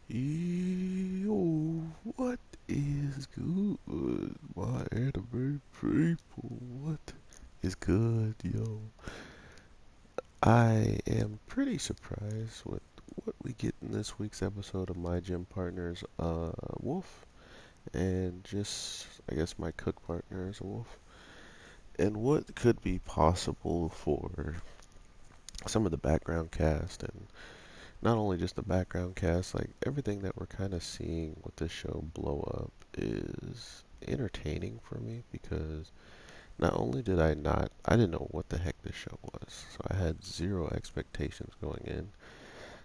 Yo, what is good, my anime people? What is good, yo? I am pretty surprised with what we get in this week's episode of My Gym Partners, Wolf, and just, I guess, my cook partner is a wolf, and what could be possible for some of the background cast, and not only just the background cast, like everything that we're kind of seeing with this show blow up is entertaining for me because not only did I didn't know what the heck this show was, so I had zero expectations going in.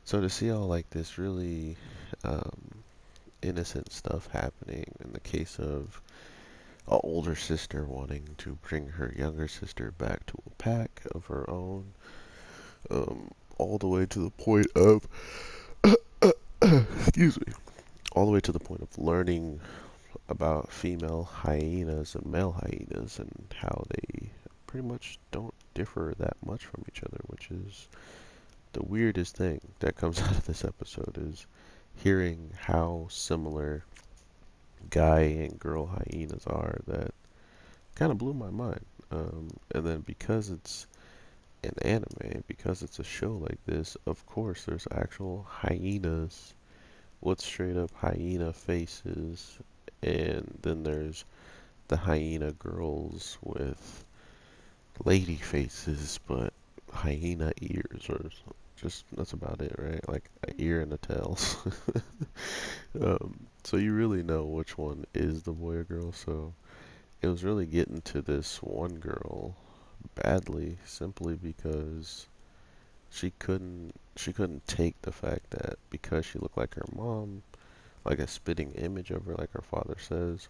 So to see all like this really um, innocent stuff happening in the case of a older sister wanting to bring her younger sister back to a pack of her own, all the way to the point of excuse me, all the way to the point of learning about female hyenas and male hyenas and how they pretty much don't differ that much from each other, which is the weirdest thing that comes out of this episode is hearing how similar guy and girl hyenas are. That kind of blew my mind. And then because it's an anime, because it's a show like this, of course there's actual hyenas with straight up hyena faces, and then there's the hyena girls with lady faces but hyena ears, or just that's about it, right? Like an ear and a tail. So you really know which one is the boy or girl. So it was really getting to this one girl badly simply because she couldn't take the fact that because she looked like her mom, like a spitting image of her, like her father says,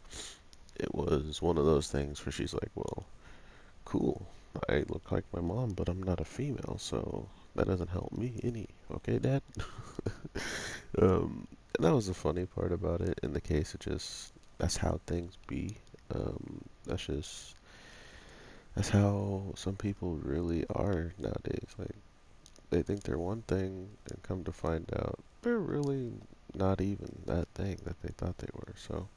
it was one of those things where she's like, well, cool. I look like my mom, but I'm not a female, so that doesn't help me any. Okay, Dad? And that was the funny part about it. In the case, it just, that's how things be. That's how some people really are nowadays. Like, they think they're one thing, and come to find out, they're really not even that thing that they thought they were. So,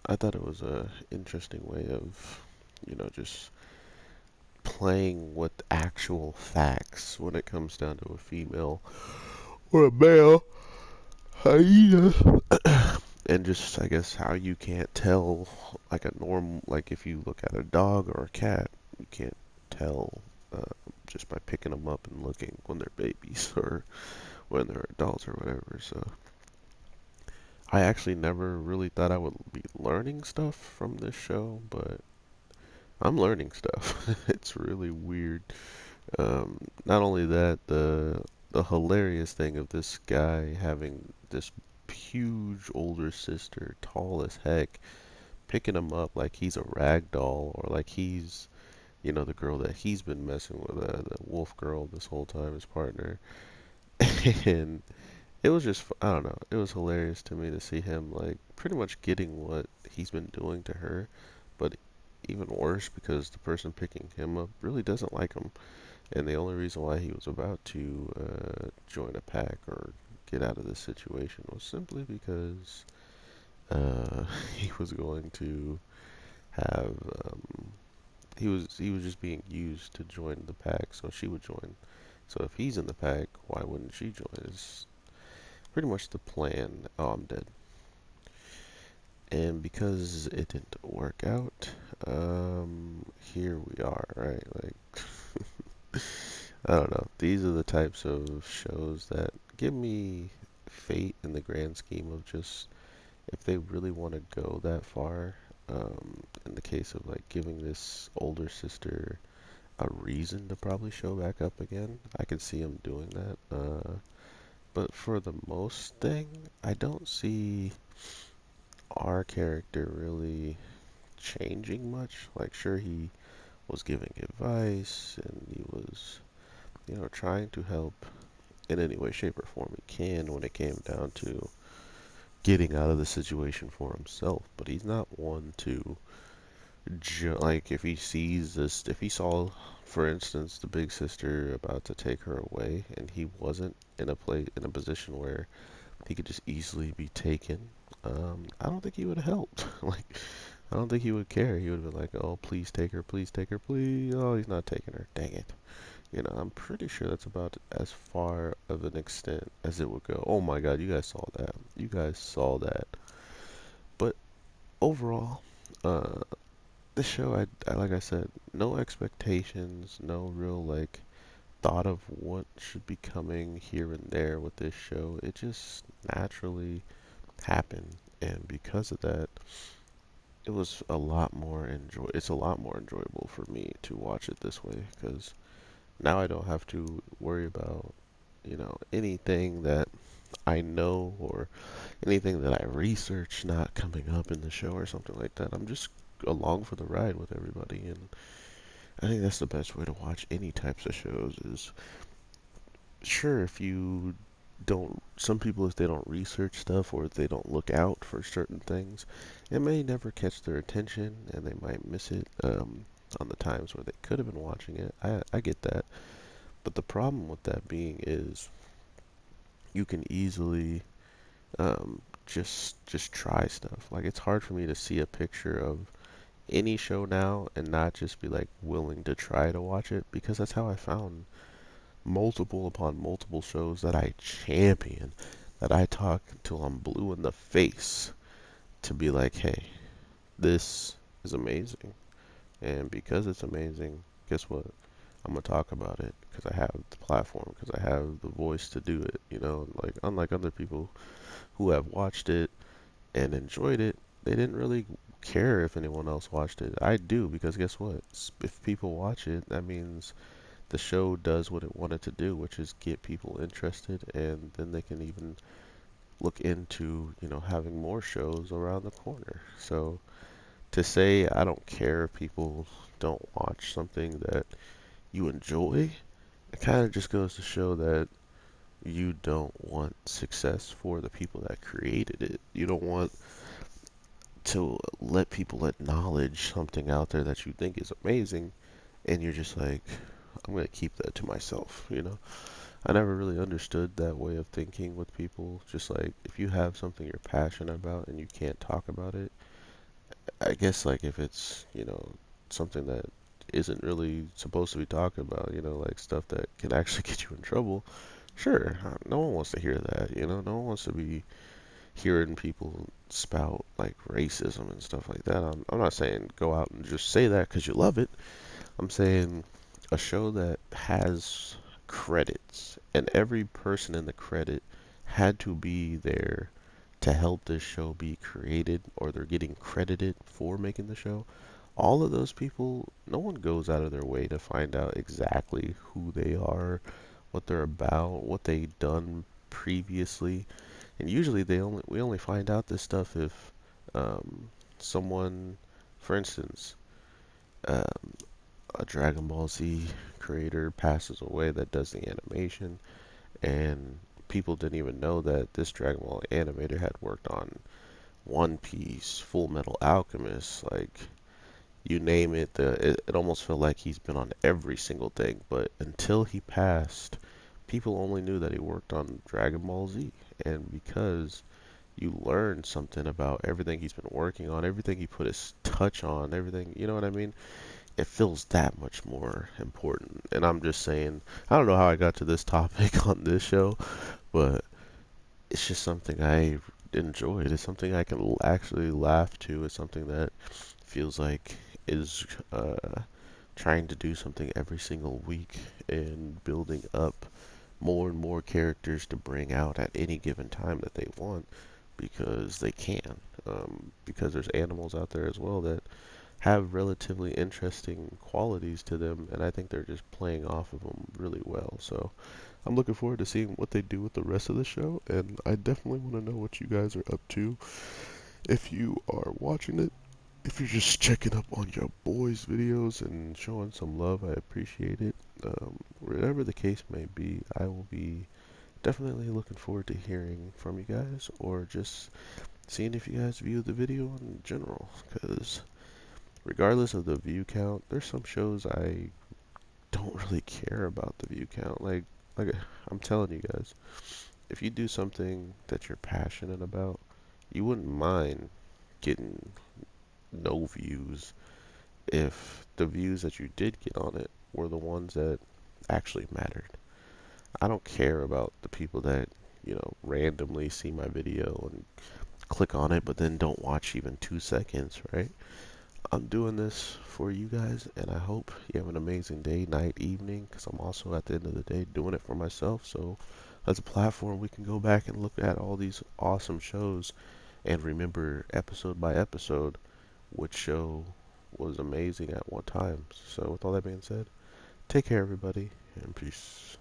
I thought it was a interesting way of, just playing with actual facts when it comes down to a female or a male hyena. And just, I guess, how you can't tell, like a norm, like if you look at a dog or a cat, you can't tell uh, just by picking them up and looking when they're babies or when they're adults or whatever. So I actually never really thought I would be learning stuff from this show, but I'm learning stuff. It's really weird. Not only that, the hilarious thing of this guy having this huge older sister, tall as heck, picking him up like he's a rag doll or like he's, the girl that he's been messing with, the wolf girl this whole time, his partner. And it was just, I don't know, it was hilarious to me to see him like pretty much getting what he's been doing to her, but even worse because the person picking him up really doesn't like him. And the only reason why he was about to join a pack or get out of this situation was simply because uh, he was going to have he was just being used to join the pack, so she would join. So if he's in the pack, why wouldn't she join? It's pretty much the plan. Oh, I'm dead. And because it didn't work out, here we are, right? Like, I don't know. These are the types of shows that give me fate in the grand scheme of just if they really want to go that far. In the case of like giving this older sister a reason to probably show back up again, I could see them doing that. But for the most thing, I don't see our character really changing much. Like, sure, he was giving advice and he was, trying to help in any way, shape, or form he can when it came down to getting out of the situation for himself. But he's not one to, like, if he sees this, if he saw, for instance, the big sister about to take her away, and he wasn't in a position where he could just easily be taken. I don't think he would have helped. Like, I don't think he would care. He would have been like, "Oh, please take her, please." Oh, he's not taking her. Dang it. You know, I'm pretty sure that's about as far of an extent as it would go. Oh my God, you guys saw that. You guys saw that. But overall, uh, this show, I like I said, no expectations, no real like thought of what should be coming here and there with this show. It just naturally happened, and because of that, it was a lot more enjoy. It's a lot more enjoyable for me to watch it this way because now I don't have to worry about, anything that I know or anything that I research not coming up in the show or something like that. I'm just along for the ride with everybody, and I think that's the best way to watch any types of shows is sure if you don't some people if they don't research stuff or if they don't look out for certain things, it may never catch their attention and they might miss it on the times where they could have been watching it. I get that. But the problem with that being is you can easily just try stuff. Like it's hard for me to see a picture of any show now and not just be like willing to try to watch it because that's how I found multiple upon multiple shows that I champion, that I talk until I'm blue in the face to be like, hey, this is amazing. And because it's amazing, guess what? I'm gonna talk about it because I have the platform, because I have the voice to do it. Like unlike other people who have watched it and enjoyed it, they didn't really care if anyone else watched it. I do because guess what? If people watch it, that means the show does what it wanted to do, which is get people interested, and then they can even look into, having more shows around the corner. So to say I don't care if people don't watch something that you enjoy, it kind of just goes to show that you don't want success for the people that created it. You don't want to let people acknowledge something out there that you think is amazing, and you're just like, I'm gonna keep that to myself. I never really understood that way of thinking with people. Just like if you have something you're passionate about and you can't talk about it, I guess like if it's, something that isn't really supposed to be talked about, like stuff that can actually get you in trouble, sure, no one wants to hear that. No one wants to be hearing people spout like racism and stuff like that. I'm not saying go out and just say that because you love it. I'm saying a show that has credits and every person in the credit had to be there to help this show be created or they're getting credited for making the show. All of those people, no one goes out of their way to find out exactly who they are, what they're about, what they've done previously. And usually we only find out this stuff if someone, for instance, um, a Dragon Ball Z creator passes away that does the animation, and people didn't even know that this Dragon Ball animator had worked on One Piece, Full Metal Alchemist, like you name it. It almost felt like he's been on every single thing, but until he passed, people only knew that he worked on Dragon Ball Z, and because you learn something about everything he's been working on, everything he put his touch on, everything, you know what I mean? It feels that much more important. And I'm just saying, I don't know how I got to this topic on this show, but it's just something I enjoyed. It's something I can actually laugh to. It's something that feels like is trying to do something every single week and building up more and more characters to bring out at any given time that they want because they can. Because there's animals out there as well that have relatively interesting qualities to them, and I think they're just playing off of them really well. So I'm looking forward to seeing what they do with the rest of the show, and I definitely want to know what you guys are up to. If you are watching it, if you're just checking up on your boys' videos and showing some love, I appreciate it. Whatever the case may be, I will be definitely looking forward to hearing from you guys or just seeing if you guys view the video in general, because regardless of the view count, there's some shows I don't really care about the view count. Like I'm telling you guys, if you do something that you're passionate about, you wouldn't mind getting no views if the views that you did get on it were the ones that actually mattered. I don't care about the people that, randomly see my video and click on it but then don't watch even 2 seconds, right? I'm doing this for you guys, and I hope you have an amazing day, night, evening, because I'm also at the end of the day doing it for myself. So as a platform, we can go back and look at all these awesome shows and remember episode by episode which show was amazing at what times. So with all that being said, take care everybody, and peace.